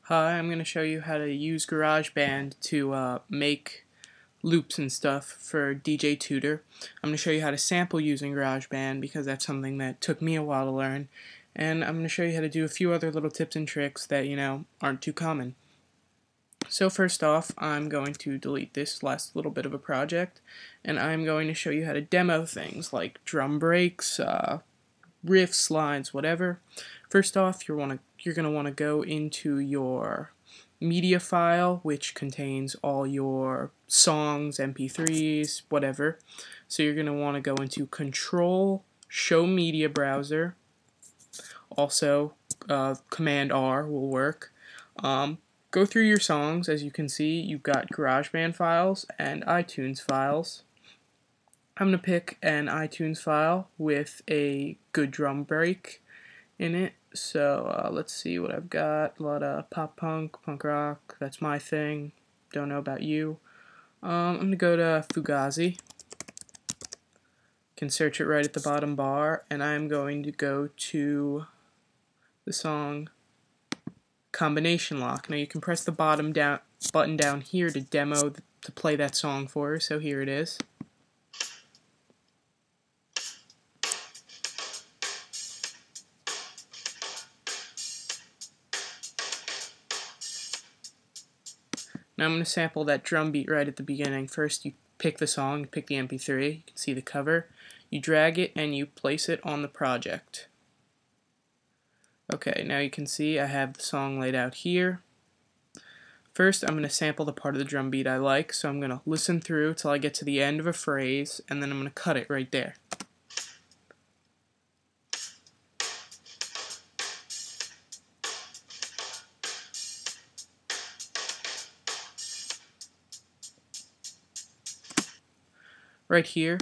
Hi, I'm going to show you how to use Garageband to make loops and stuff for DJ Tutor. I'm going to show you how to sample using Garageband because that's something that took me a while to learn. And I'm going to show you how to do a few other little tips and tricks that, aren't too common. So first off, I'm going to delete this last little bit of a project, and I'm going to show you how to demo things like drum breaks, riffs, lines, whatever. First off, you're going to want to go into your media file, which contains all your songs, MP3s, whatever. So you're going to want to go into Control, Show Media Browser. Also, Command R will work. Go through your songs. As you can see, you've got GarageBand files and iTunes files. I'm going to pick an iTunes file with a good drum break in it. So let's see what I've got. A lot of pop punk, punk rock. That's my thing. Don't know about you. I'm going to go to Fugazi. Can search it right at the bottom bar. And I'm going to go to the song Combination Lock. Now you can press the bottom button down here to to play that song for her. So here it is. Now I'm going to sample that drum beat right at the beginning. First you pick the song, you pick the MP3, you can see the cover, you drag it and you place it on the project. Okay, now you can see I have the song laid out here. First I'm going to sample the part of the drum beat I like, so I'm going to listen through till I get to the end of a phrase and then I'm going to cut it right there. Right here,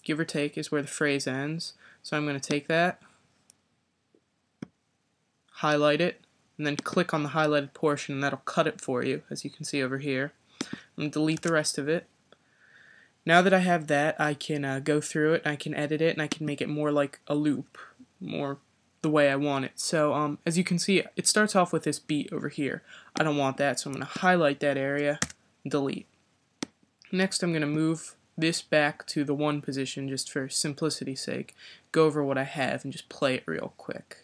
give or take, is where the phrase ends. So I'm going to take that, highlight it, and then click on the highlighted portion, and that'll cut it for you, as you can see over here. I'm going to delete the rest of it. Now that I have that, I can go through it, and I can edit it, and I can make it more like a loop, more the way I want it. So as you can see, it starts off with this beat over here. I don't want that, so I'm going to highlight that area, and delete. Next I'm going to move this back to the 1 position just for simplicity's sake, go over what I have and just play it real quick.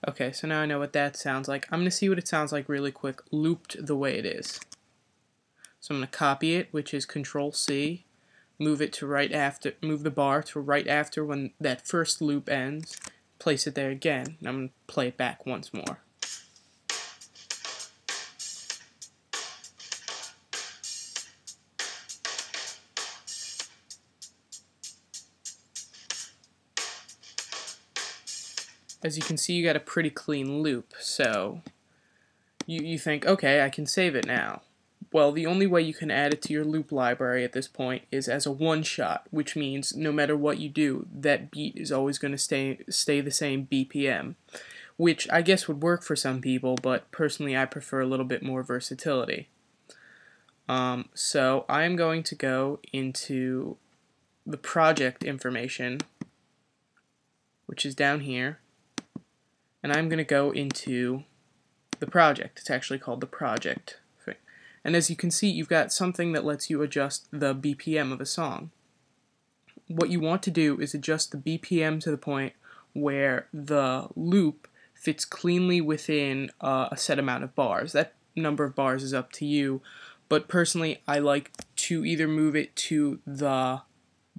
Okay, so now I know what that sounds like. I'm going to see what it sounds like really quick, looped the way it is. So I'm going to copy it, which is Control C. Move it to right after, move the bar to right after when that first loop ends, place it there again, and I'm going to play it back once more. As you can see, you got a pretty clean loop, so you think, okay, I can save it now. Well, the only way you can add it to your loop library at this point is as a one-shot, which means no matter what you do, that beat is always going to stay the same BPM, which I guess would work for some people, but personally I prefer a little bit more versatility. So I'm going to go into the project information, which is down here, and I'm going to go into the project. It's actually called the project. And as you can see, you've got something that lets you adjust the BPM of a song. What you want to do is adjust the BPM to the point where the loop fits cleanly within a set amount of bars. That number of bars is up to you, but personally I like to either move it to the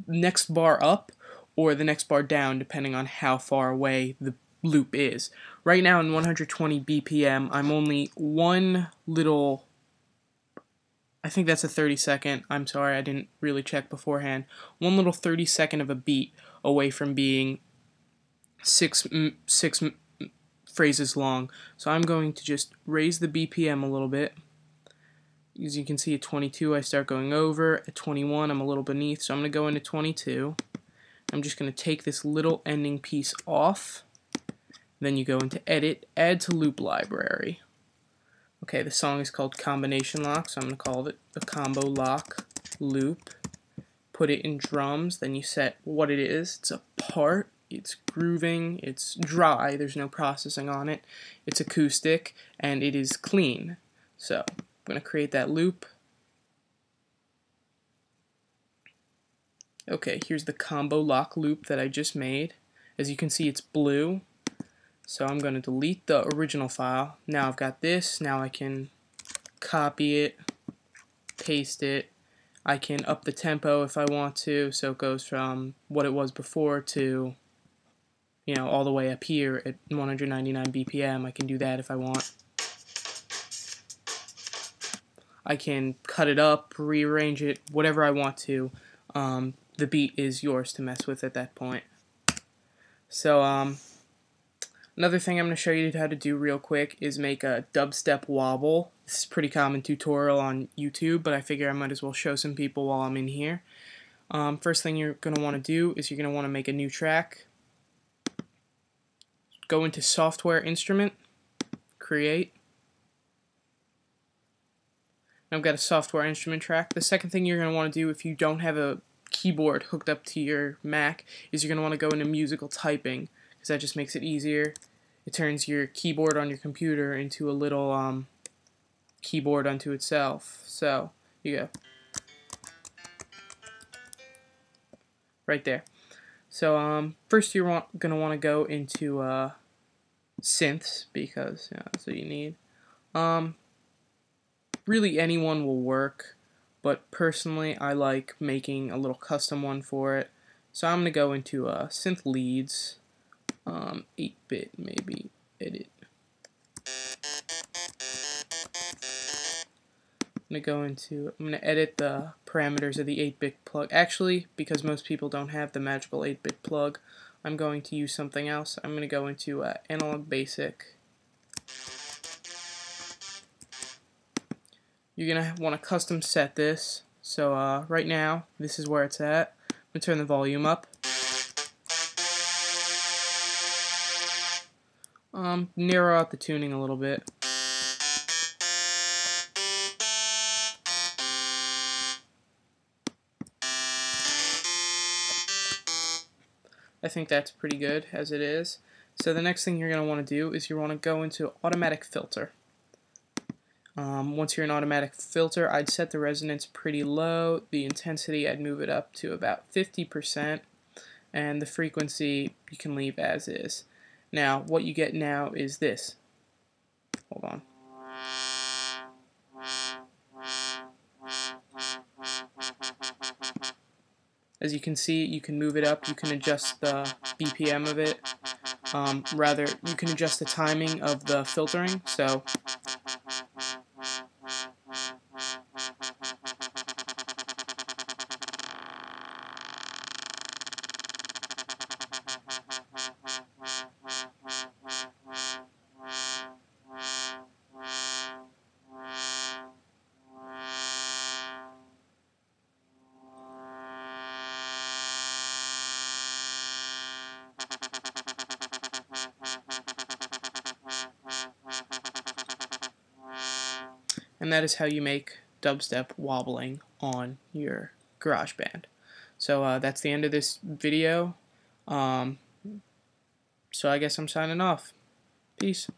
next bar up or the next bar down depending on how far away the loop is. Right now in 120 BPM, I'm only one little, I think that's a 30-second, I'm sorry, I didn't really check beforehand, one little 30-second of a beat away from being six phrases long. So I'm going to just raise the BPM a little bit. As you can see at 22 I start going over, at 21 I'm a little beneath, so I'm going to go into 22. I'm just going to take this little ending piece off. Then you go into Edit, Add to Loop Library. Okay, the song is called Combination Lock, so I'm going to call it the Combo Lock Loop. Put it in drums, then you set what it is. It's a part, it's grooving, it's dry, there's no processing on it. It's acoustic, and it is clean. So, I'm going to create that loop. Okay, here's the combo lock loop that I just made. As you can see, it's blue. So I'm going to delete the original file. Now I've got this. Now I can copy it, paste it. I can up the tempo if I want to, so it goes from what it was before to, all the way up here at 199 BPM. I can do that if I want. I can cut it up, rearrange it, whatever I want to. The beat is yours to mess with at that point. So, another thing I'm going to show you how to do real quick is make a dubstep wobble. This is a pretty common tutorial on YouTube, but I figure I might as well show some people while I'm in here. First thing you're going to want to do is you're going to want to make a new track. Go into Software Instrument, Create. Now I've got a software instrument track. The second thing you're going to want to do if you don't have a keyboard hooked up to your Mac is you're going to want to go into musical typing, because that just makes it easier. It turns your keyboard on your computer into a little keyboard unto itself. So, you go. Right there. So, first you're going to want to go into synths, because that's what you need. Really anyone will work, but personally I like making a little custom one for it. So I'm going to go into synth leads, 8-bit maybe, edit. I'm going to edit the parameters of the 8-bit plug. Actually, because most people don't have the magical 8-bit plug, I'm going to use something else. I'm going to go into Analog Basic. You're going to want to custom set this. So right now, this is where it's at. I'm going to turn the volume up. Narrow out the tuning a little bit. I think that's pretty good as it is. So the next thing you're going to want to do is you want to go into Automatic Filter. Once you're in Automatic Filter, I'd set the resonance pretty low. The intensity, I'd move it up to about 50%. And the frequency, you can leave as is. Now, what you get now is this. Hold on. As you can see, you can move it up. You can adjust the BPM of it. Rather, you can adjust the timing of the filtering. So, and that is how you make dubstep wobbling on your Garageband. So that's the end of this video. So I guess I'm signing off. Peace.